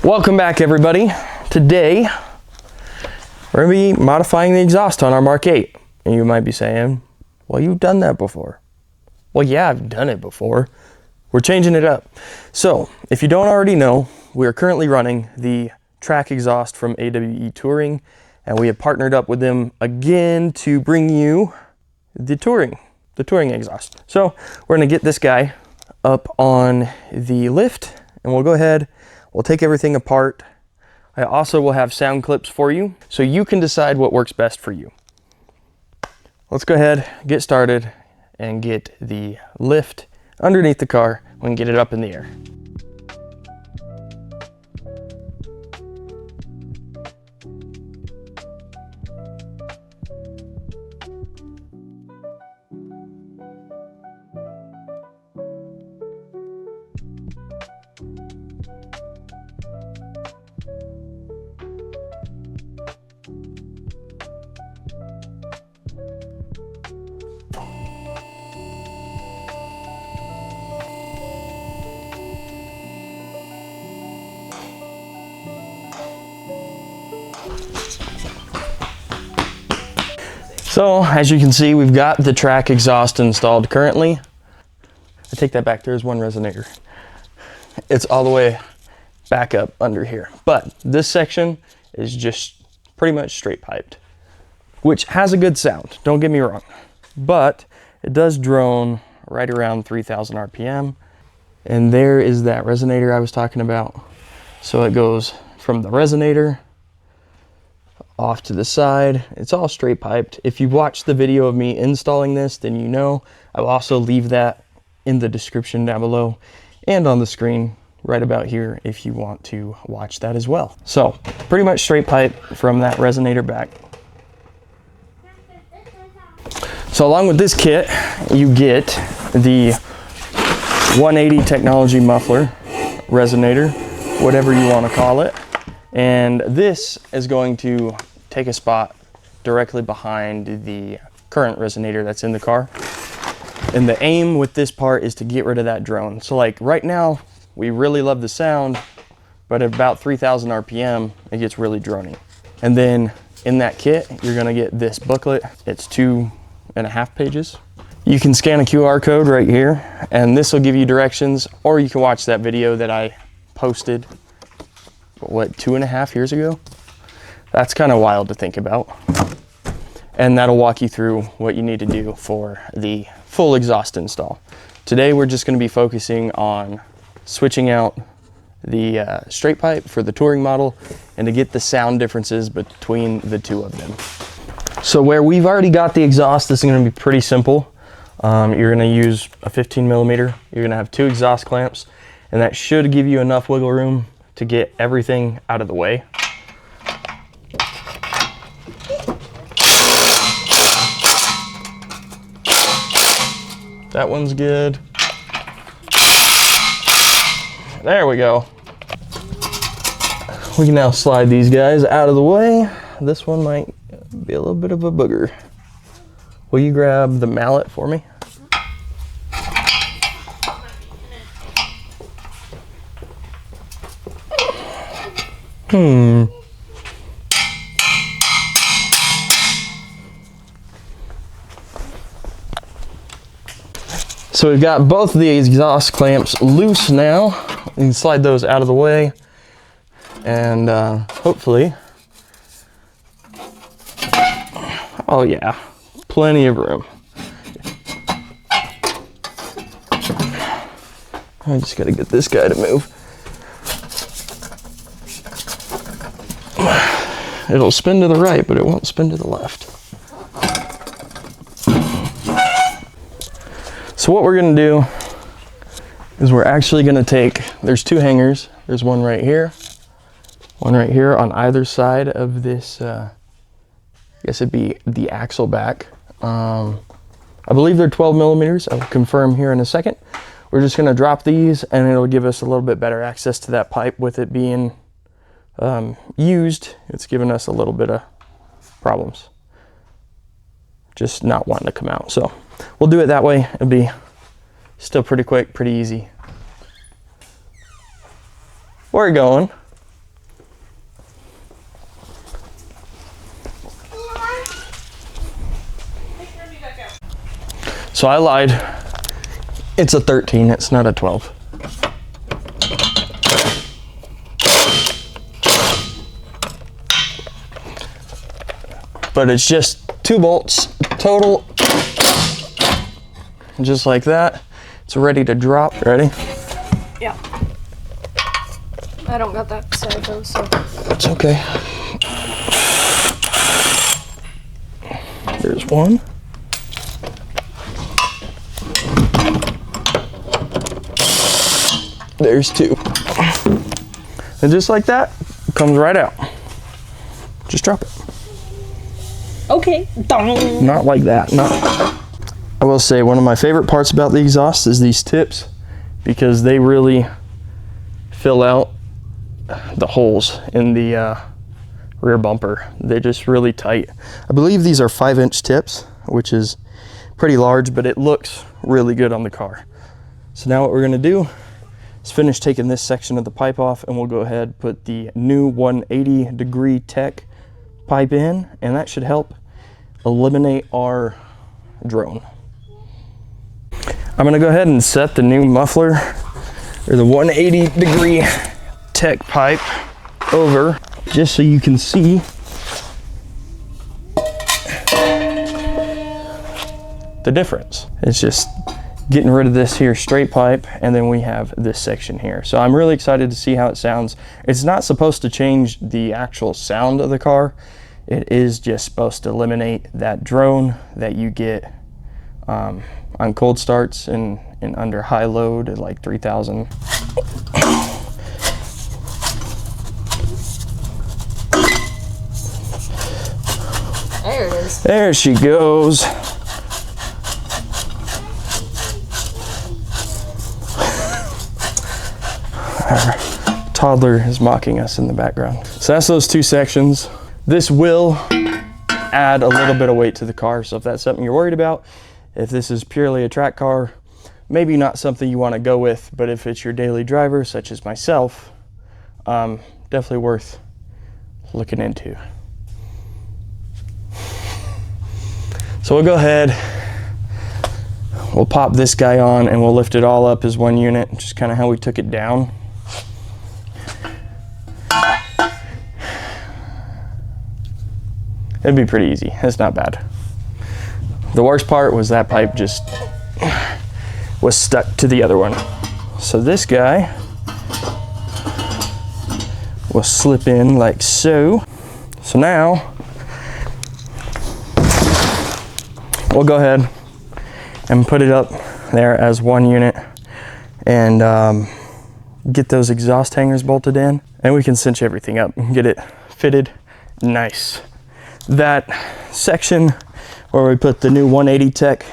Welcome back, everybody. Today we're going to be modifying the exhaust on our Mk8. And you might be saying, well, you've done that before. Well, yeah, I've done it before. We're changing it up. So if you don't already know, we're currently running the track exhaust from AWE Touring, and we have partnered up with them again to bring you the touring exhaust. So we're going to get this guy up on the lift, and we'll go ahead, we'll take everything apart. I also will have sound clips for you, so you can decide what works best for you. Let's go ahead, get started, and get the lift underneath the car. We can get it up in the air. So as you can see, we've got the track exhaust installed currently. I take that back, there's one resonator. It's all the way back up under here. But this section is just pretty much straight piped, which has a good sound, don't get me wrong. But it does drone right around 3,000 RPM. And there is that resonator I was talking about. So it goes from the resonator off to the side. It's all straight piped. If you've watched the video of me installing this, then you know. I will also leave that in the description down below and on the screen right about here if you want to watch that as well. So pretty much straight pipe from that resonator back. So along with this kit, you get the 180 technology muffler, resonator, whatever you want to call it. And this is going to take a spot directly behind the current resonator that's in the car. And the aim with this part is to get rid of that drone. So like right now, we really love the sound, but at about 3,000 RPM, it gets really drony. And then in that kit, you're gonna get this booklet. It's 2.5 pages. You can scan a QR code right here, and this will give you directions, or you can watch that video that I posted, what, 2.5 years ago? That's kind of wild to think about. And that'll walk you through what you need to do for the full exhaust install. Today, we're just gonna be focusing on switching out the straight pipe for the touring model and to get the sound differences between the two of them. So where we've already got the exhaust, this is gonna be pretty simple. You're gonna use a 15 millimeter. You're gonna have 2 exhaust clamps, and that should give you enough wiggle room to get everything out of the way. That one's good. There we go. We can now slide these guys out of the way. This one might be a little bit of a booger. Will you grab the mallet for me? So we've got both of the exhaust clamps loose now. You can slide those out of the way, and hopefully, oh yeah, plenty of room. I just gotta get this guy to move. It'll spin to the right, but it won't spin to the left. So what we're gonna do is we're actually gonna take, there's 2 hangers. There's one right here on either side of this, I guess it'd be the axle back. I believe they're 12 millimeters. I'll confirm here in a second. We're just gonna drop these, and it'll give us a little bit better access to that pipe. With it being used, it's given us a little bit of problems. Just not wanting to come out. So we'll do it that way. It'll be still pretty quick, pretty easy. Where are you going? So I lied. It's a 13, it's not a 12. But it's just 2 bolts total. Just like that. It's ready to drop. Ready? Yeah. I don't got that side though, so. It's okay. There's one. There's 2. And just like that, it comes right out. Just drop it. Okay. Not like that, no. I will say one of my favorite parts about the exhaust is these tips, because they really fill out the holes in the rear bumper. They're just really tight. I believe these are 5-inch tips, which is pretty large, but it looks really good on the car. So now what we're gonna do is finish taking this section of the pipe off, and we'll go ahead and put the new 180 degree tech pipe in, and that should help eliminate our drone. I'm gonna go ahead and set the new muffler, or the 180 degree tech pipe, over just so you can see the difference. It's just getting rid of this here straight pipe, and then we have this section here. So I'm really excited to see how it sounds. It's not supposed to change the actual sound of the car. It is just supposed to eliminate that drone that you get on cold starts and under high load at like 3,000. There it is. There she goes. Our toddler is mocking us in the background. So that's those 2 sections. This will add a little bit of weight to the car. So if that's something you're worried about, if this is purely a track car, maybe not something you want to go with, but if it's your daily driver, such as myself, definitely worth looking into. So we'll go ahead, we'll pop this guy on, and we'll lift it all up as one unit, just kind of how we took it down. It'd be pretty easy. It's not bad. The worst part was that pipe just was stuck to the other one. So this guy will slip in like so. So now we'll go ahead and put it up there as one unit, and get those exhaust hangers bolted in, and we can cinch everything up and get it fitted nice. That section where we put the new 180 tech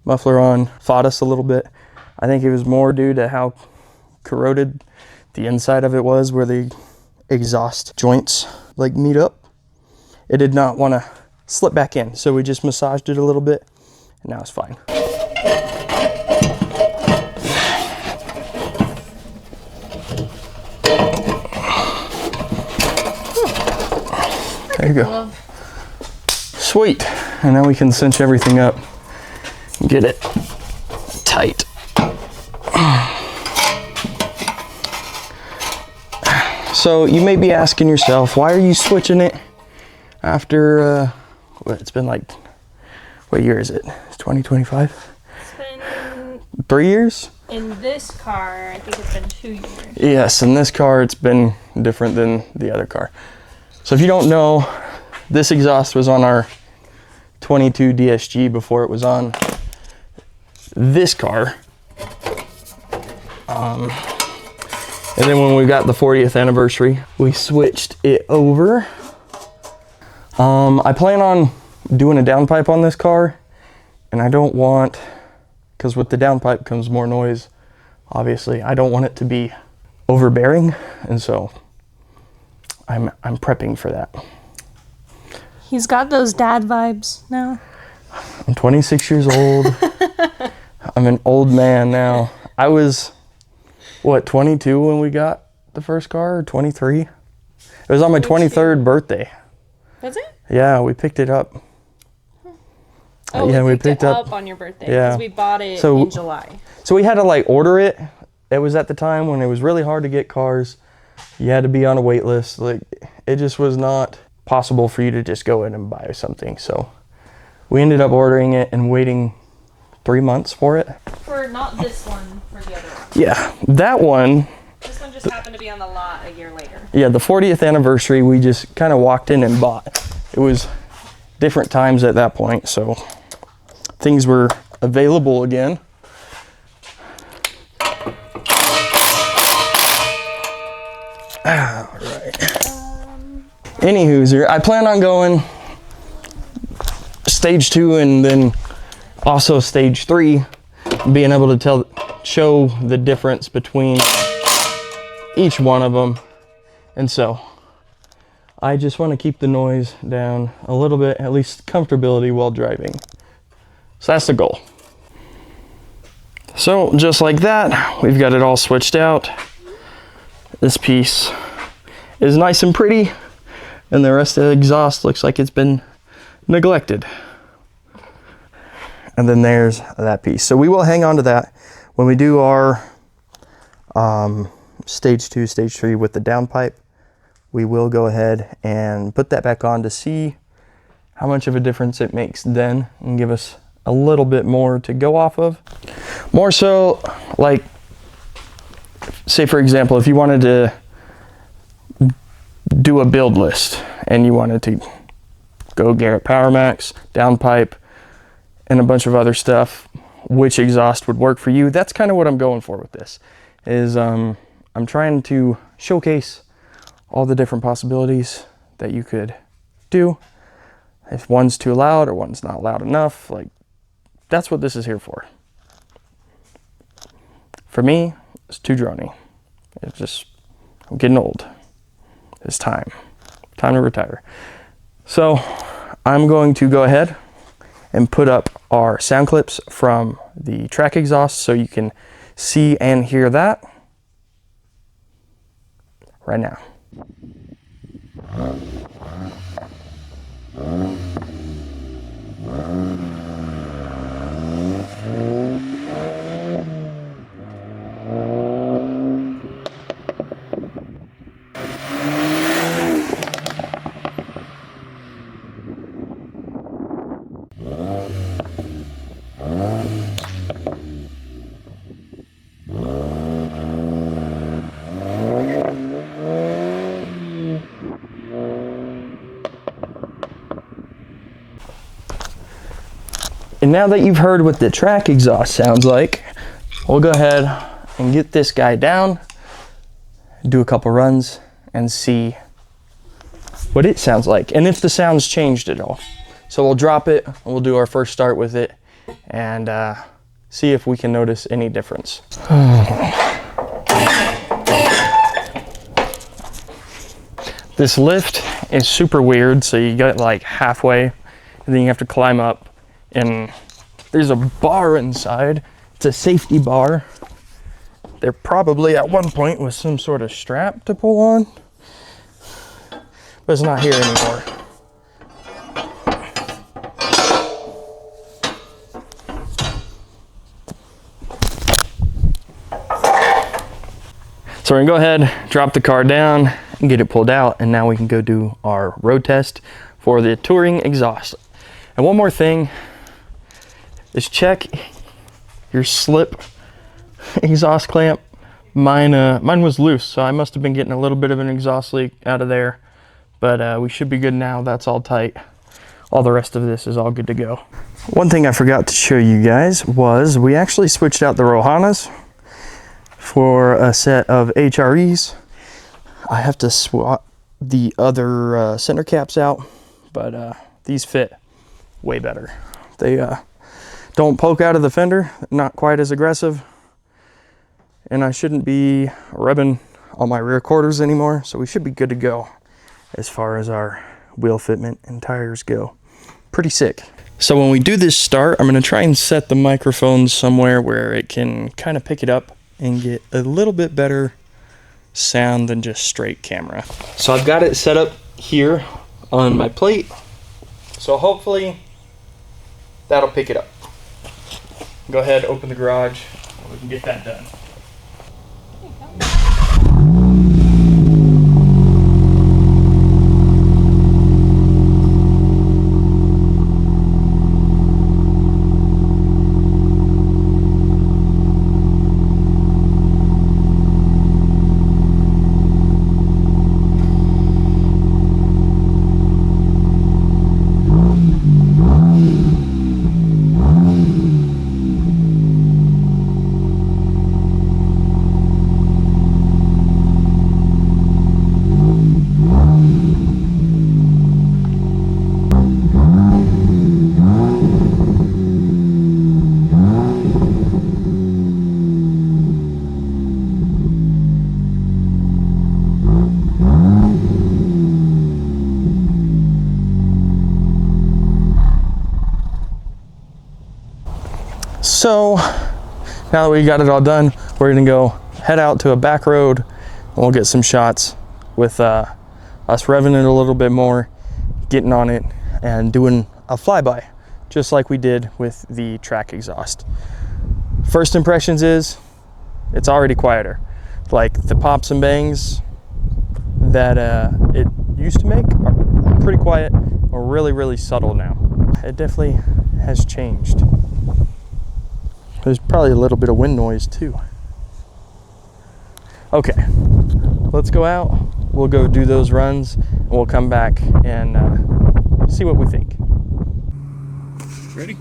muffler on fought us a little bit. I think it was more due to how corroded the inside of it was, where the exhaust joints like meet up. It did not want to slip back in, so we just massaged it a little bit, and now it's fine. There you go. Sweet. And now we can cinch everything up and get it tight. So you may be asking yourself, why are you switching it after, it's been like, what year is it? It's 2025? It's been 3 years? in this car, I think it's been 2 years. Yes, in this car, it's been different than the other car. So if you don't know, this exhaust was on our 22 DSG before it was on this car. And then when we got the 40th anniversary, we switched it over. I plan on doing a downpipe on this car, and I don't want, because with the downpipe comes more noise, obviously, I don't want it to be overbearing, and so I'm prepping for that. He's got those dad vibes now. I'm 26 years old. I'm an old man now. I was, what, 22 when we got the first car, or 23? It was on my 23rd birthday. Was it? Yeah, we picked it up. Oh, yeah, we we picked picked it up. up on your birthday. Yeah. Because we bought it So- in July. So we had to like order it. It was at the time when it was really hard to get cars. You had to be on a wait list. Like, it just was not possible for you to just go in and buy something. So we ended up ordering it and waiting 3 months for it. For not this one, for the other one. Yeah, that one. This one just happened to be on the lot a year later. Yeah, the 40th anniversary, we just kind of walked in and bought. It was different times at that point, so things were available again. All right. Anywho, I plan on going stage 2 and then also stage 3, being able to show the difference between each one of them. And so I just want to keep the noise down a little bit, at least comfortability while driving. So that's the goal. So just like that, we've got it all switched out. This piece is nice and pretty, and the rest of the exhaust looks like it's been neglected. And then there's that piece. So we will hang on to that when we do our stage 2, stage 3 with the downpipe. We will go ahead and put that back on to see how much of a difference it makes then, and give us a little bit more to go off of. More so, like, say for example, if you wanted to do a build list and you wanted to go Garrett PowerMax, downpipe, and a bunch of other stuff, which exhaust would work for you? That's kind of what I'm going for with this. Is I'm trying to showcase all the different possibilities that you could do. If one's too loud or one's not loud enough, like, that's what this is here for. For me, it's too drony. It's just, I'm getting old. It's time to retire. So I'm going to go ahead and put up our sound clips from the track exhaust so you can see and hear that right now. And now that you've heard what the track exhaust sounds like, we'll go ahead and get this guy down, do a couple runs, and see what it sounds like, and if the sound's changed at all. So we'll drop it, and we'll do our first start with it, and see if we can notice any difference. This lift is super weird, so you get like halfway, and then you have to climb up. And there's a bar inside. It's a safety bar. There probably at one point was some sort of strap to pull on, but it's not here anymore. So we're gonna go ahead, drop the car down, and get it pulled out, and now we can go do our road test for the touring exhaust. And one more thing is check your slip exhaust clamp. Mine was loose, so I must have been getting a little bit of an exhaust leak out of there, but we should be good now. That's all tight. All the rest of this is all good to go. One thing I forgot to show you guys was we actually switched out the Rohanas for a set of HREs. I have to swap the other center caps out, but these fit way better. They don't poke out of the fender, not quite as aggressive, and I shouldn't be rubbing on my rear quarters anymore, so we should be good to go as far as our wheel fitment and tires go. Pretty sick. So when we do this start, I'm going to try and set the microphone somewhere where it can kind of pick it up and get a little bit better sound than just straight camera. So I've got it set up here on my plate, so hopefully that'll pick it up. Go ahead, open the garage, and we can get that done. So now that we got it all done, we're gonna go head out to a back road and we'll get some shots with us revving it a little bit more, getting on it and doing a flyby, just like we did with the track exhaust. First impressions is it's already quieter. Like the pops and bangs that it used to make are pretty quiet or really, really subtle now. It definitely has changed. There's probably a little bit of wind noise too. Okay, let's go out. We'll go do those runs and we'll come back and see what we think. Ready?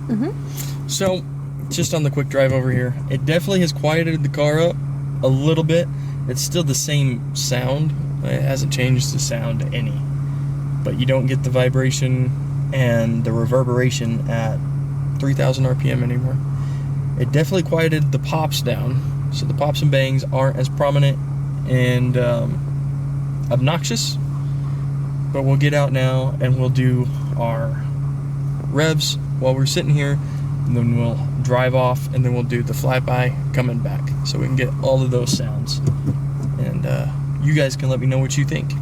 Mm-hmm. So, just on the quick drive over here, it definitely has quieted the car up a little bit. It's still the same sound. It hasn't changed the sound any. But you don't get the vibration and the reverberation at 3,000 RPM anymore. It definitely quieted the pops down, so the pops and bangs aren't as prominent and obnoxious. But we'll get out now and we'll do our revs while we're sitting here, and then we'll drive off and then we'll do the flyby coming back, so we can get all of those sounds. And you guys can let me know what you think.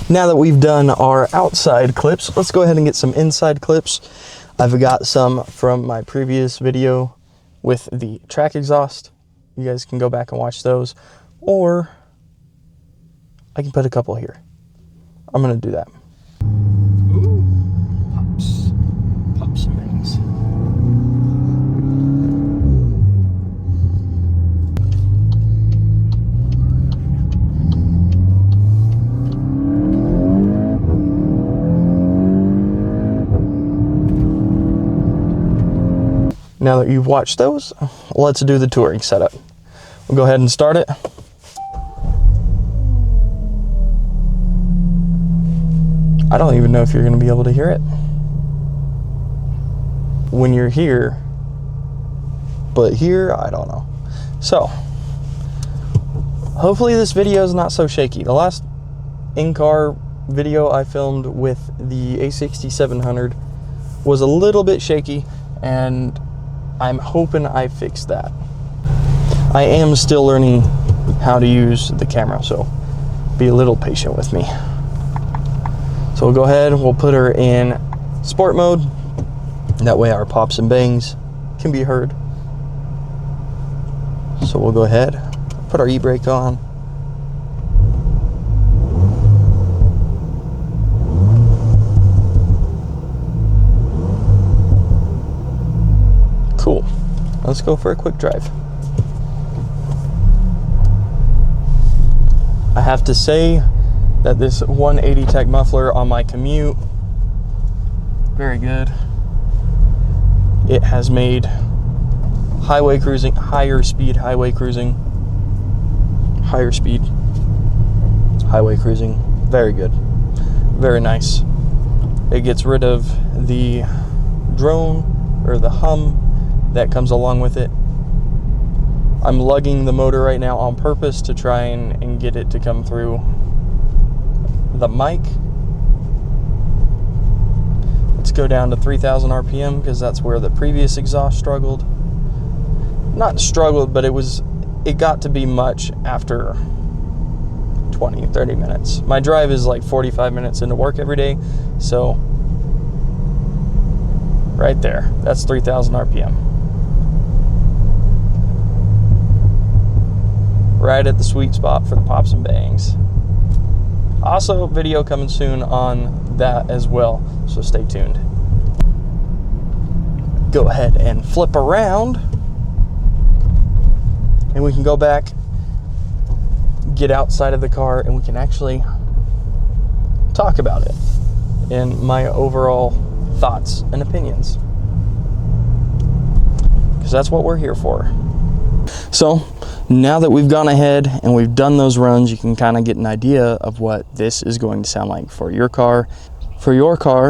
Now that we've done our outside clips, let's go ahead and get some inside clips. I've got some from my previous video with the track exhaust. You guys can go back and watch those, or I can put a couple here. I'm gonna do that. Ooh, pops and bangs. Now that you've watched those, let's do the touring setup. We'll go ahead and start it. I don't even know if you're going to be able to hear it when you're here, but here, I don't know. So, hopefully this video is not so shaky. The last in-car video I filmed with the A6700 was a little bit shaky, and I'm hoping I fixed that. I am still learning how to use the camera, so be a little patient with me. So we'll go ahead, we'll put her in sport mode. That way our pops and bangs can be heard. So we'll go ahead, put our e-brake on. Cool. Let's go for a quick drive. I have to say that this 180 Tech muffler on my commute, very good. It has made highway cruising, higher speed highway cruising, very good, very nice. It gets rid of the drone or the hum that comes along with it. I'm lugging the motor right now on purpose to try and get it to come through the mic. Let's go down to 3,000 RPM because that's where the previous exhaust struggled. Not struggled, but it got to be much after 20, 30 minutes. My drive is like 45 minutes into work every day, so right there, that's 3,000 RPM. Right at the sweet spot for the pops and bangs. Also, video coming soon on that as well, so stay tuned. Go ahead and flip around, and we can go back, get outside of the car, and we can actually talk about it and my overall thoughts and opinions, because that's what we're here for. So now that we've gone ahead and we've done those runs, you can kind of get an idea of what this is going to sound like for your car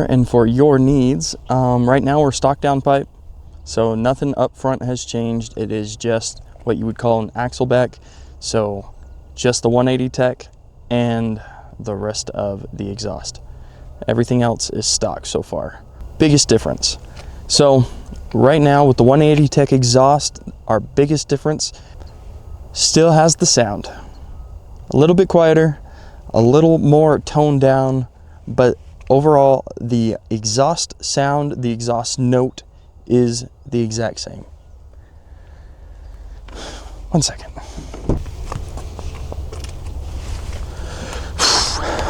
and for your needs. Right now we're stock downpipe, so nothing up front has changed. It is just what you would call an axle back, so just the 180 tech and the rest of the exhaust. Everything else is stock so far. Biggest difference. So right now with the 180 tech exhaust, our biggest difference still has the sound. A little bit quieter, a little more toned down, but overall the exhaust sound, the exhaust note is the exact same. One second.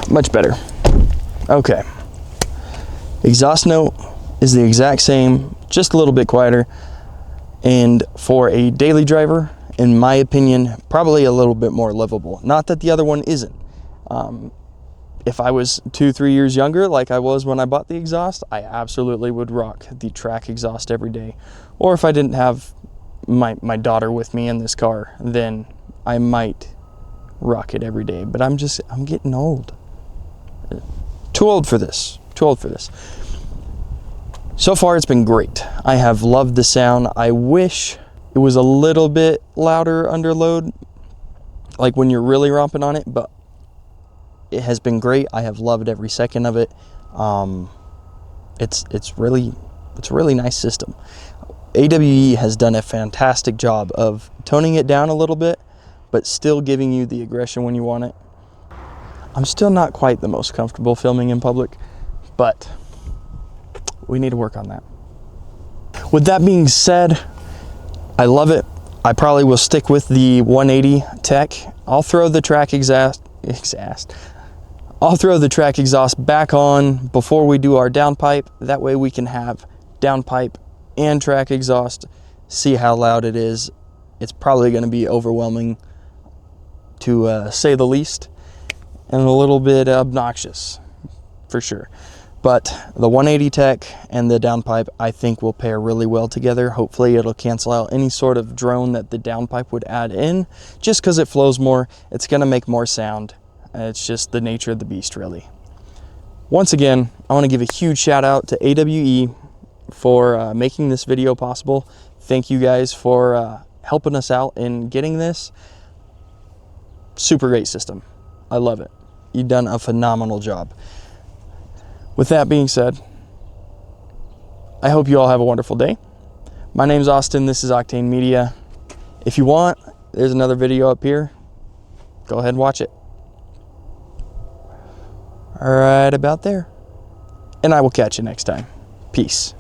Much better. Okay. Exhaust note is the exact same, just a little bit quieter. And for a daily driver, in my opinion, probably a little bit more livable. Not that the other one isn't. If I was 2-3 years younger, like I was when I bought the exhaust, I absolutely would rock the track exhaust every day. Or if I didn't have my daughter with me in this car, then I might rock it every day. But I'm getting old. Too old for this. So far it's been great. I have loved the sound. I wish it was a little bit louder under load, like when you're really romping on it, but it has been great. I have loved every second of it. It's a really nice system. AWE has done a fantastic job of toning it down a little bit, but still giving you the aggression when you want it. I'm still not quite the most comfortable filming in public, but we need to work on that. With that being said, I love it. I probably will stick with the 180 tech. I'll throw the track exhaust back on before we do our downpipe. That way we can have downpipe and track exhaust, see how loud it is. It's probably going to be overwhelming, to say the least, and a little bit obnoxious for sure. But the 180 tech and the downpipe, I think, will pair really well together. Hopefully it'll cancel out any sort of drone that the downpipe would add in. Just because it flows more, it's going to make more sound. It's just the nature of the beast, really. Once again, I want to give a huge shout out to AWE for making this video possible. Thank you guys for helping us out in getting this. Super great system. I love it. You've done a phenomenal job. With that being said, I hope you all have a wonderful day. My name's Austin. This is Octane Media. If you want, there's another video up here. Go ahead and watch it. Right about there. And I will catch you next time. Peace.